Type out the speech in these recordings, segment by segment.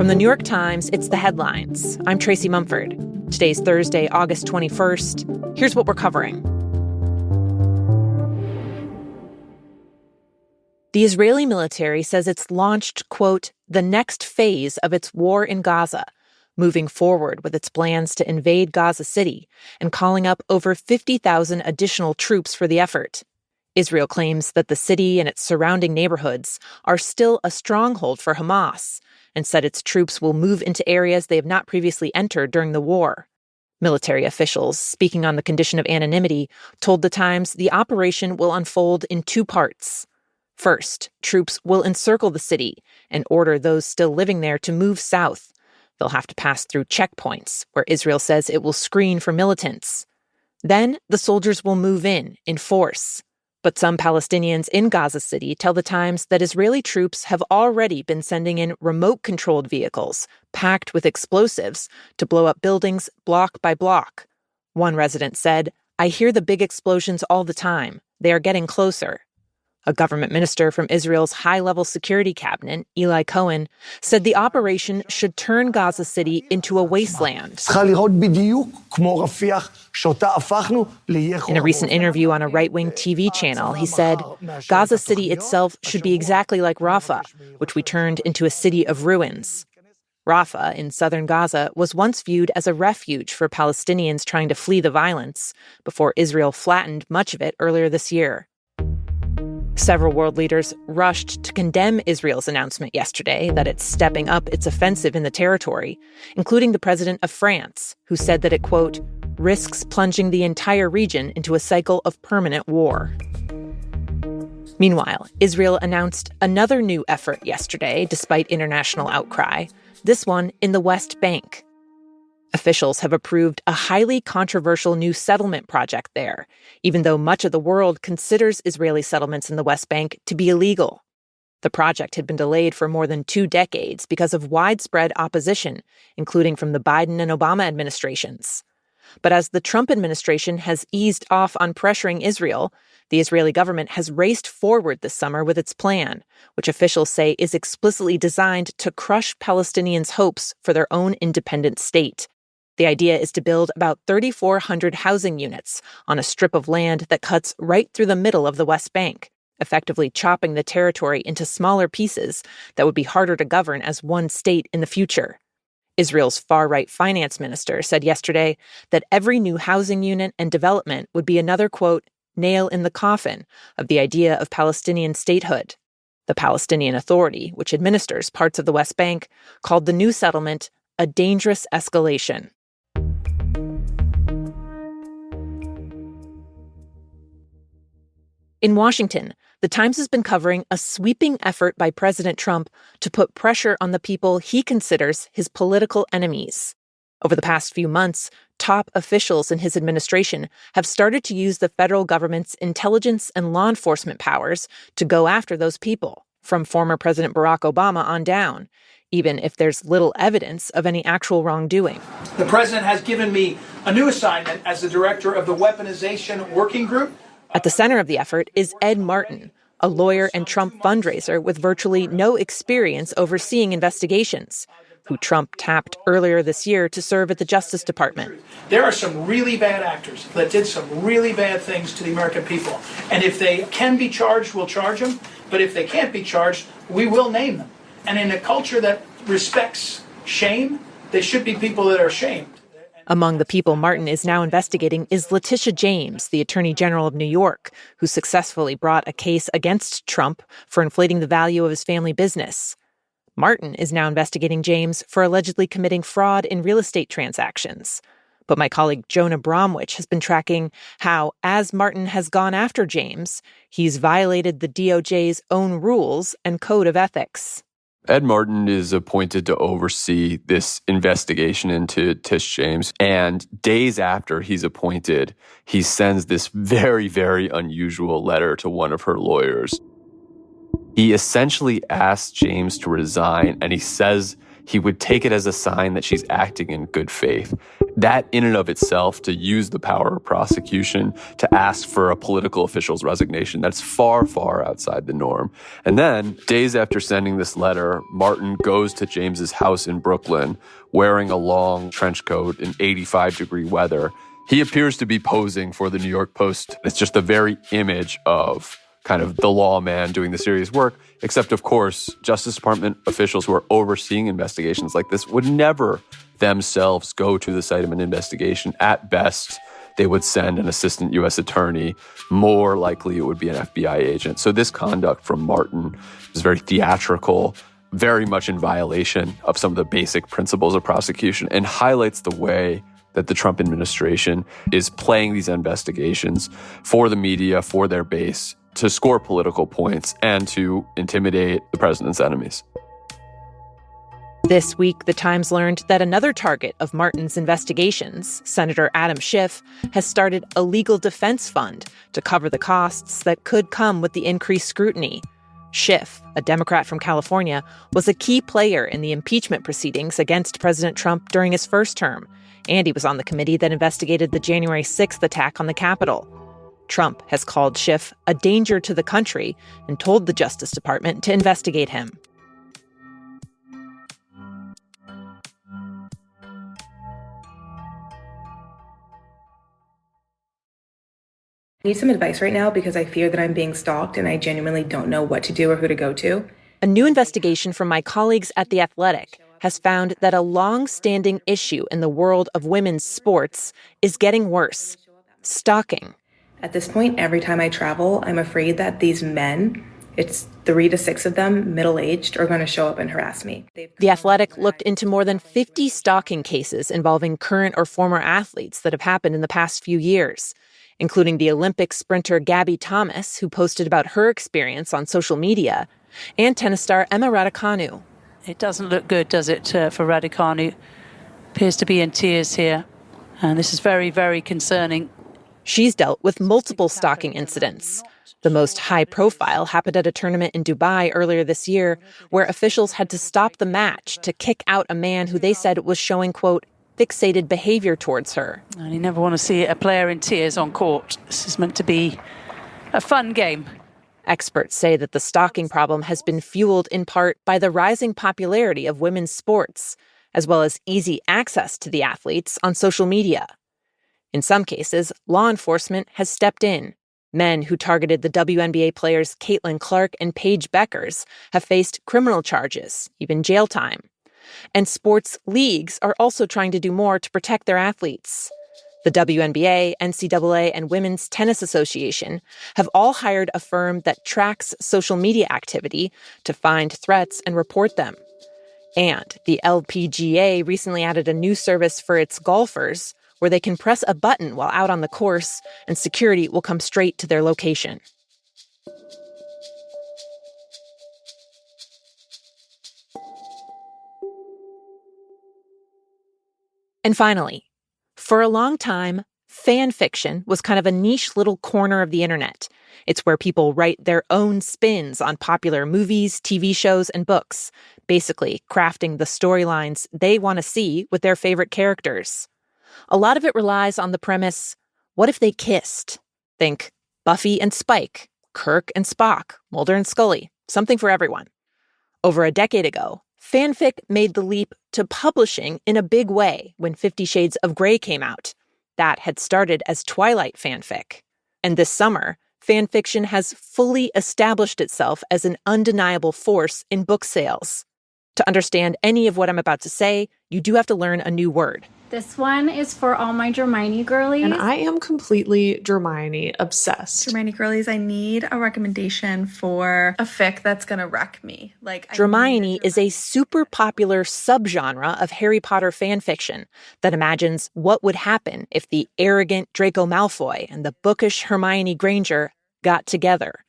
From the New York Times, it's The Headlines. I'm Tracy Mumford. Today's Thursday, August 21st. Here's what we're covering. The Israeli military says it's launched, quote, the next phase of its war in Gaza, moving forward with its plans to invade Gaza City and calling up over 50,000 additional troops for the effort. Israel claims that the city and its surrounding neighborhoods are still a stronghold for Hamas and said its troops will move into areas they have not previously entered during the war. Military officials, speaking on the condition of anonymity, told The Times the operation will unfold in two parts. First, troops will encircle the city and order those still living there to move south. They'll have to pass through checkpoints, where Israel says it will screen for militants. Then the soldiers will move in force. But some Palestinians in Gaza City tell The Times that Israeli troops have already been sending in remote-controlled vehicles packed with explosives to blow up buildings block by block. One resident said, "I hear the big explosions all the time. They are getting closer." A government minister from Israel's high-level security cabinet, Eli Cohen, said the operation should turn Gaza City into a wasteland. In a recent interview on a right-wing TV channel, he said, Gaza City itself should be exactly like Rafah, which we turned into a city of ruins. Rafah, in southern Gaza, was once viewed as a refuge for Palestinians trying to flee the violence, before Israel flattened much of it earlier this year. Several world leaders rushed to condemn Israel's announcement yesterday that it's stepping up its offensive in the territory, including the president of France, who said that it, quote, risks plunging the entire region into a cycle of permanent war. Meanwhile, Israel announced another new effort yesterday, despite international outcry, this one in the West Bank. Officials have approved a highly controversial new settlement project there, even though much of the world considers Israeli settlements in the West Bank to be illegal. The project had been delayed for more than 2 decades because of widespread opposition, including from the Biden and Obama administrations. But as the Trump administration has eased off on pressuring Israel, the Israeli government has raced forward this summer with its plan, which officials say is explicitly designed to crush Palestinians' hopes for their own independent state. The idea is to build about 3,400 housing units on a strip of land that cuts right through the middle of the West Bank, effectively chopping the territory into smaller pieces that would be harder to govern as one state in the future. Israel's far-right finance minister said yesterday that every new housing unit and development would be another, quote, nail in the coffin of the idea of Palestinian statehood. The Palestinian Authority, which administers parts of the West Bank, called the new settlement a dangerous escalation. In Washington, The Times has been covering a sweeping effort by President Trump to put pressure on the people he considers his political enemies. Over the past few months, top officials in his administration have started to use the federal government's intelligence and law enforcement powers to go after those people, from former President Barack Obama on down, even if there's little evidence of any actual wrongdoing. The president has given me a new assignment as the director of the Weaponization Working Group. At the center of the effort is Ed Martin, a lawyer and Trump fundraiser with virtually no experience overseeing investigations, who Trump tapped earlier this year to serve at the Justice Department. There are some really bad actors that did some really bad things to the American people. And if they can be charged, we'll charge them. But if they can't be charged, we will name them. And in a culture that respects shame, they should be people that are shamed. Among the people Martin is now investigating is Letitia James, the Attorney General of New York, who successfully brought a case against Trump for inflating the value of his family business. Martin is now investigating James for allegedly committing fraud in real estate transactions. But my colleague Jonah Bromwich has been tracking how, as Martin has gone after James, he's violated the DOJ's own rules and code of ethics. Ed Martin is appointed to oversee this investigation into Tish James. And days after he's appointed, he sends this very, very unusual letter to one of her lawyers. He essentially asks James to resign, and he says he would take it as a sign that she's acting in good faith. That in and of itself, to use the power of prosecution to ask for a political official's resignation, that's far, far outside the norm. And then, days after sending this letter, Martin goes to James's house in Brooklyn wearing a long trench coat in 85-degree weather. He appears to be posing for the New York Post. It's just the very image of kind of the lawman doing the serious work, except, of course, Justice Department officials who are overseeing investigations like this would never themselves go to the site of an investigation. At best, they would send an assistant U.S. attorney. More likely, it would be an FBI agent. So this conduct from Martin is very theatrical, very much in violation of some of the basic principles of prosecution, and highlights the way that the Trump administration is playing these investigations for the media, for their base, to score political points and to intimidate the president's enemies. This week, The Times learned that another target of Martin's investigations, Senator Adam Schiff, has started a legal defense fund to cover the costs that could come with the increased scrutiny. Schiff, a Democrat from California, was a key player in the impeachment proceedings against President Trump during his first term, and he was on the committee that investigated the January 6th attack on the Capitol. Trump has called Schiff a danger to the country and told the Justice Department to investigate him. I need some advice right now because I fear that I'm being stalked and I genuinely don't know what to do or who to go to. A new investigation from my colleagues at The Athletic has found that a long-standing issue in the world of women's sports is getting worse: stalking. At this point, every time I travel, I'm afraid that these men, it's 3 to 6 of them, middle-aged, are going to show up and harass me. The Athletic looked into more than 50 stalking cases involving current or former athletes that have happened in the past few years, including the Olympic sprinter Gabby Thomas, who posted about her experience on social media, and tennis star Emma Raducanu. It doesn't look good, does it, for Raducanu? Appears to be in tears here. And this is very, very concerning. She's dealt with multiple stalking incidents. The most high-profile happened at a tournament in Dubai earlier this year, where officials had to stop the match to kick out a man who they said was showing, quote, fixated behavior towards her. And you never want to see a player in tears on court. This is meant to be a fun game. Experts say that the stalking problem has been fueled in part by the rising popularity of women's sports, as well as easy access to the athletes on social media. In some cases, law enforcement has stepped in. Men who targeted the WNBA players Caitlin Clark and Paige Beckers have faced criminal charges, even jail time. And sports leagues are also trying to do more to protect their athletes. The WNBA, NCAA, and Women's Tennis Association have all hired a firm that tracks social media activity to find threats and report them. And the LPGA recently added a new service for its golfers where they can press a button while out on the course and security will come straight to their location. And finally, for a long time, fan fiction was kind of a niche little corner of the internet. It's where people write their own spins on popular movies, TV shows, and books, basically crafting the storylines they want to see with their favorite characters. A lot of it relies on the premise, what if they kissed? Think Buffy and Spike, Kirk and Spock, Mulder and Scully, something for everyone. Over a decade ago, fanfic made the leap to publishing in a big way when 50 Shades of Grey came out. That had started as Twilight fanfic. And this summer, fanfiction has fully established itself as an undeniable force in book sales. To understand any of what I'm about to say, you do have to learn a new word. This one is for all my Hermione girlies. And I am completely Hermione obsessed. Hermione girlies, I need a recommendation for a fic that's gonna wreck me. Hermione is a super popular subgenre of Harry Potter fanfiction that imagines what would happen if the arrogant Draco Malfoy and the bookish Hermione Granger got together.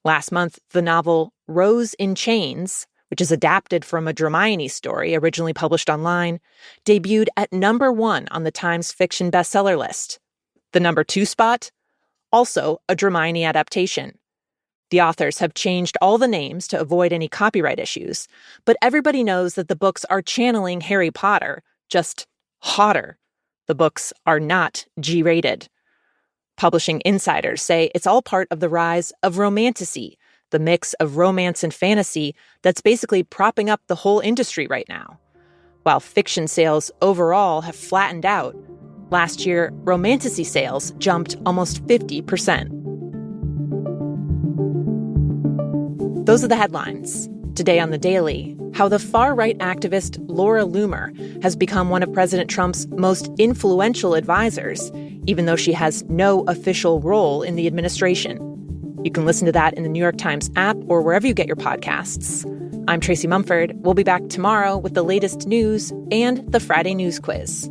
Last month, the novel Rose in Chains, which is adapted from a Hermione story originally published online, debuted at #1 on the Times fiction bestseller list. The #2 spot? Also a Hermione adaptation. The authors have changed all the names to avoid any copyright issues, but everybody knows that the books are channeling Harry Potter, just hotter. The books are not G-rated. Publishing insiders say it's all part of the rise of romantasy, the mix of romance and fantasy that's basically propping up the whole industry right now. While fiction sales overall have flattened out, last year, romantasy sales jumped almost 50%. Those are the headlines. Today on The Daily, how the far-right activist Laura Loomer has become one of President Trump's most influential advisors, even though she has no official role in the administration. You can listen to that in the New York Times app or wherever you get your podcasts. I'm Tracy Mumford. We'll be back tomorrow with the latest news and the Friday News Quiz.